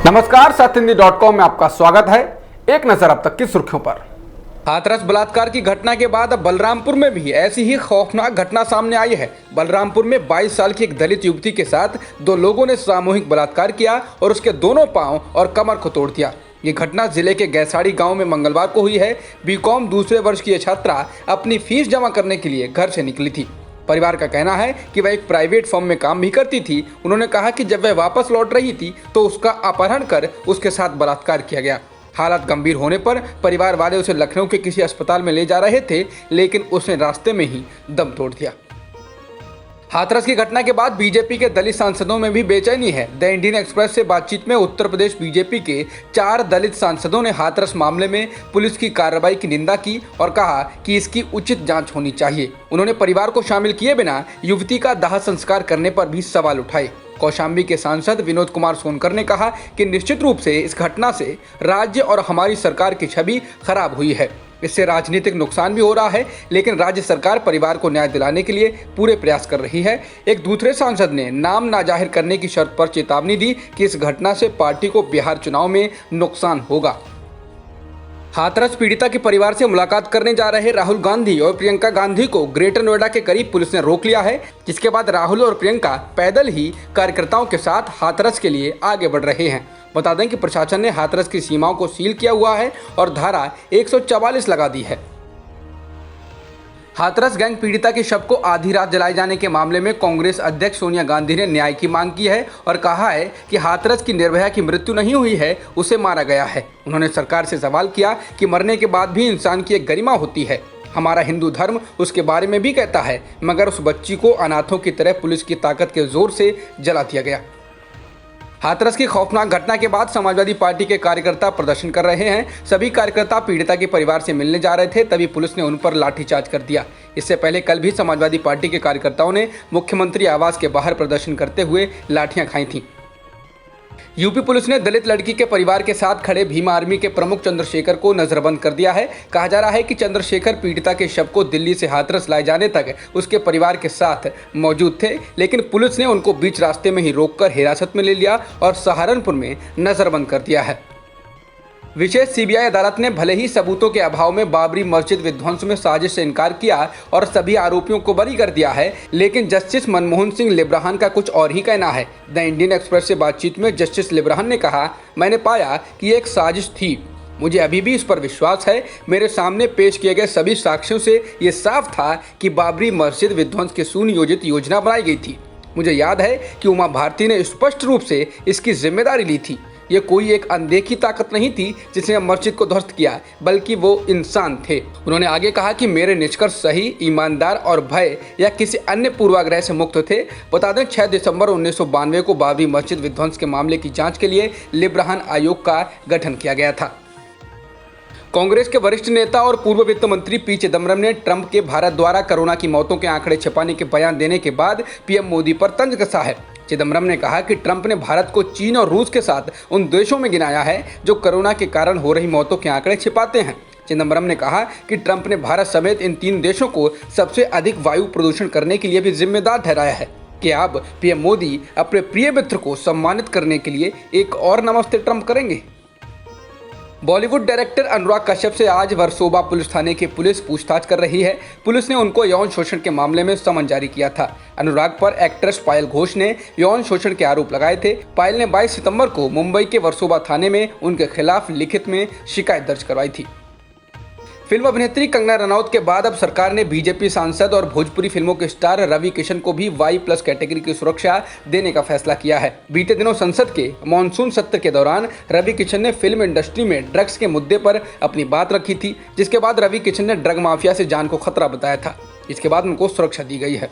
नमस्कार, सत्यहिंदी.com में आपका स्वागत है। एक नजर अब तक की सुर्खियों पर। हाथरस बलात्कार की घटना के बाद अब बलरामपुर में भी ऐसी ही खौफनाक घटना सामने आई है। बलरामपुर में 22 साल की एक दलित युवती के साथ दो लोगों ने सामूहिक बलात्कार किया और उसके दोनों पांव और कमर को तोड़ दिया। ये घटना जिले के गैसाड़ी गांव में मंगलवार को हुई है। बीकॉम दूसरे वर्ष की यह छात्रा अपनी फीस जमा करने के लिए घर से निकली थी। परिवार का कहना है कि वह एक प्राइवेट फर्म में काम भी करती थी। उन्होंने कहा कि जब वह वापस लौट रही थी तो उसका अपहरण कर उसके साथ बलात्कार किया गया। हालत गंभीर होने पर परिवार वाले उसे लखनऊ के किसी अस्पताल में ले जा रहे थे, लेकिन उसने रास्ते में ही दम तोड़ दिया। हाथरस की घटना के बाद बीजेपी के दलित सांसदों में भी बेचैनी है। द इंडियन एक्सप्रेस से बातचीत में उत्तर प्रदेश बीजेपी के 4 दलित सांसदों ने हाथरस मामले में पुलिस की कार्रवाई की निंदा की और कहा कि इसकी उचित जांच होनी चाहिए। उन्होंने परिवार को शामिल किए बिना युवती का दाह संस्कार करने पर भी सवाल उठाए। कौशाम्बी के सांसद विनोद कुमार सोनकर ने कहा कि निश्चित रूप से इस घटना से राज्य और हमारी सरकार की छवि खराब हुई है। इससे राजनीतिक नुकसान भी हो रहा है, लेकिन राज्य सरकार परिवार को न्याय दिलाने के लिए पूरे प्रयास कर रही है। एक दूसरे सांसद ने नाम ना जाहिर करने की शर्त पर चेतावनी दी कि इस घटना से पार्टी को बिहार चुनाव में नुकसान होगा। हाथरस पीड़िता के परिवार से मुलाकात करने जा रहे राहुल गांधी और प्रियंका गांधी को ग्रेटर नोएडा के करीब पुलिस ने रोक लिया है, जिसके बाद राहुल और प्रियंका पैदल ही कार्यकर्ताओं के साथ हाथरस के लिए आगे बढ़ रहे हैं। बता दें कि प्रशासन ने हाथरस की सीमाओं को सील किया हुआ है और धारा 144 लगा दी है। हाथरस गैंग पीड़िता के शव को आधी रात जलाए जाने के मामले में कांग्रेस अध्यक्ष सोनिया गांधी ने न्याय की मांग की है और कहा है कि हाथरस की निर्भया की मृत्यु नहीं हुई है, उसे मारा गया है। उन्होंने सरकार से सवाल किया कि मरने के बाद भी इंसान की एक गरिमा होती है। हमारा हिंदू धर्म उसके बारे में भी कहता है, मगर उस बच्ची को अनाथों की तरह पुलिस की ताकत के जोर से जला दिया गया। हाथरस की खौफनाक घटना के बाद समाजवादी पार्टी के कार्यकर्ता प्रदर्शन कर रहे हैं। सभी कार्यकर्ता पीड़िता के परिवार से मिलने जा रहे थे, तभी पुलिस ने उन पर लाठीचार्ज कर दिया। इससे पहले कल भी समाजवादी पार्टी के कार्यकर्ताओं ने मुख्यमंत्री आवास के बाहर प्रदर्शन करते हुए लाठियां खाई थीं। यूपी पुलिस ने दलित लड़की के परिवार के साथ खड़े भीम आर्मी के प्रमुख चंद्रशेखर को नजरबंद कर दिया है। कहा जा रहा है कि चंद्रशेखर पीड़िता के शव को दिल्ली से हाथरस लाए जाने तक उसके परिवार के साथ मौजूद थे, लेकिन पुलिस ने उनको बीच रास्ते में ही रोककर हिरासत में ले लिया और सहारनपुर में नजरबंद कर दिया है। विशेष सीबीआई अदालत ने भले ही सबूतों के अभाव में बाबरी मस्जिद विध्वंस में साजिश से इनकार किया और सभी आरोपियों को बरी कर दिया है, लेकिन जस्टिस मनमोहन सिंह लिब्राहन का कुछ और ही कहना है। द इंडियन एक्सप्रेस से बातचीत में जस्टिस लिब्राहन ने कहा, मैंने पाया कि एक साजिश थी। मुझे अभी भी इस पर विश्वास है। मेरे सामने पेश किए गए सभी साक्ष्यों से ये साफ था कि बाबरी मस्जिद विध्वंस की सुनियोजित योजना बनाई गई थी। मुझे याद है कि उमा भारती ने स्पष्ट रूप से इसकी जिम्मेदारी ली थी। ये कोई एक अनदेखी ताकत नहीं थी जिसने मस्जिद को ध्वस्त किया, बल्कि वो इंसान थे। उन्होंने आगे कहा कि मेरे निष्कर्ष सही, ईमानदार और भय या किसी अन्य पूर्वाग्रह से मुक्त थे। बता दें 6 दिसंबर 1992 को बाबरी मस्जिद विध्वंस के मामले की जांच के लिए लिब्राहन आयोग का गठन किया गया था। कांग्रेस के वरिष्ठ नेता और पूर्व वित्त मंत्री पी चिदम्बरम ने ट्रंप के भारत द्वारा कोरोना की मौतों के आंकड़े छिपाने के बयान देने के बाद पीएम मोदी पर तंज कसा है। चिदम्बरम ने कहा कि ट्रंप ने भारत को चीन और रूस के साथ उन देशों में गिनाया है जो कोरोना के कारण हो रही मौतों के आंकड़े छिपाते हैं। चिदम्बरम ने कहा कि ट्रंप ने भारत समेत इन 3 देशों को सबसे अधिक वायु प्रदूषण करने के लिए भी जिम्मेदार ठहराया है। कि अब पीएम मोदी अपने प्रिय मित्र को सम्मानित करने के लिए एक और नमस्ते ट्रंप करेंगे। बॉलीवुड डायरेक्टर अनुराग कश्यप से आज वर्सोवा पुलिस थाने की पुलिस पूछताछ कर रही है। पुलिस ने उनको यौन शोषण के मामले में समन जारी किया था। अनुराग पर एक्ट्रेस पायल घोष ने यौन शोषण के आरोप लगाए थे। पायल ने 22 सितंबर को मुंबई के वर्सोवा थाने में उनके खिलाफ लिखित में शिकायत दर्ज करवाई थी। फिल्म अभिनेत्री कंगना रनौत के बाद अब सरकार ने बीजेपी सांसद और भोजपुरी फिल्मों के स्टार रवि किशन को भी Y+ कैटेगरी की सुरक्षा देने का फैसला किया है। बीते दिनों संसद के मॉनसून सत्र के दौरान रवि किशन ने फिल्म इंडस्ट्री में ड्रग्स के मुद्दे पर अपनी बात रखी थी, जिसके बाद रवि किशन ने ड्रग माफिया से जान को खतरा बताया था। इसके बाद उनको सुरक्षा दी गई है।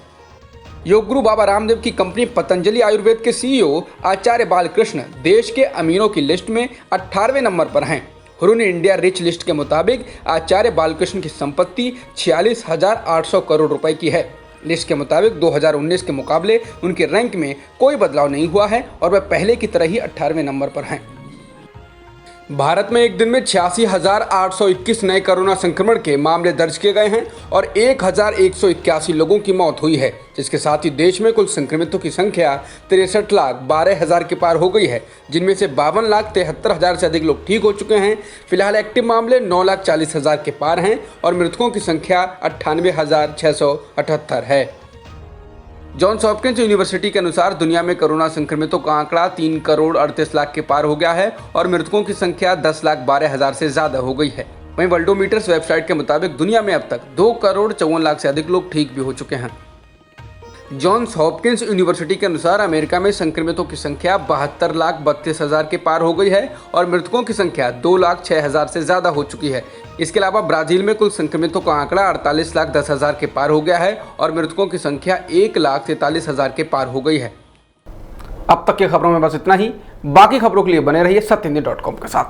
योग गुरु बाबा रामदेव की कंपनी पतंजलि आयुर्वेद के CEO आचार्य बालकृष्ण देश के अमीरों की लिस्ट में 18वें नंबर पर हैं। हुरून इंडिया रिच लिस्ट के मुताबिक आचार्य बालकृष्ण की संपत्ति 46,800 करोड़ रुपए की है। लिस्ट के मुताबिक 2019 के मुकाबले उनके रैंक में कोई बदलाव नहीं हुआ है और वह पहले की तरह ही 18वें नंबर पर हैं। भारत में एक दिन में 86,821 नए कोरोना संक्रमण के मामले दर्ज किए गए हैं और 1,181 लोगों की मौत हुई है, जिसके साथ ही देश में कुल संक्रमितों की संख्या 63,12,000 के पार हो गई है, जिनमें से 52,73,000 से अधिक लोग ठीक हो चुके हैं। फिलहाल एक्टिव मामले 9,40,000 के पार हैं और मृतकों की संख्या 98,678 है। जॉन्स हॉपकिंस यूनिवर्सिटी के अनुसार दुनिया में कोरोना संक्रमितों का आंकड़ा 3,38,00,000 के पार हो गया है और मृतकों की संख्या 10,12,000 से ज्यादा हो गई है। वहीं वर्ल्डोमीटर्स वेबसाइट के मुताबिक दुनिया में अब तक 2,54,00,000 से अधिक लोग ठीक भी हो चुके हैं। जॉन्स हॉपकिंस यूनिवर्सिटी के अनुसार अमेरिका में संक्रमितों की संख्या 72,32,000 के पार हो गई है और मृतकों की संख्या 2,06,000 से ज़्यादा हो चुकी है। इसके अलावा ब्राज़ील में कुल संक्रमितों का आंकड़ा 48,10,000 के पार हो गया है और मृतकों की संख्या 1,43,000 के पार हो गई है। अब तक की खबरों में बस इतना ही। बाकी खबरों के लिए बने रहिए सत्यहिंदी.com के साथ।